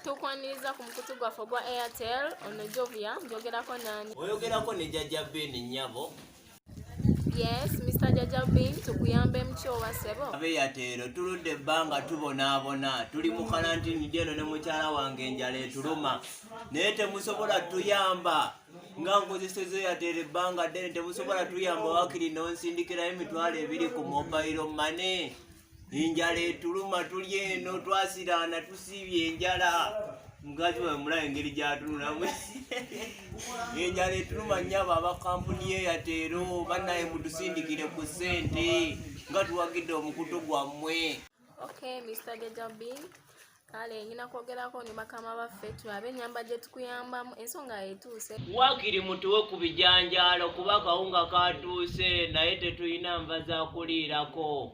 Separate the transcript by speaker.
Speaker 1: tukwaniriza ku mukutu gwaffe gwa Airtel ono Jovia njogerako nani
Speaker 2: oyogerako ne Jajja Ben nnyabo.
Speaker 1: Yes, Mr. Jajja Ben tukuyambe mchowa sebo
Speaker 2: Airtel tuludde ebbanga tubonaabona tuli mu karantini jeno ne mukyala wange enjala etuluma naye temusobola tuyamba nga nkozeseza Airtel ebbanga ddene temusobola tuyamba wakiri nonsindikirayo emitwalo 2 ku mobile money. Enjala etuluma tuli eno twasiraana tusiibye enjala mugazi we mulaba engeri gyatunulamu enjala etuluma nnyabo abakampuni Airtel bannaye mutusindikire ku ssente nga tuwagidde omukutu gwammwe.
Speaker 1: Okay, Mr. Jajja Ben kale nyina kwogerako ne bakama baffe tulabe ennyamba gye tukuyambamu ensonga etuuse
Speaker 2: wakiri mutuwe ku bijanjaalo kuba kawunga katuuse naye tetulina nva za kuliirako.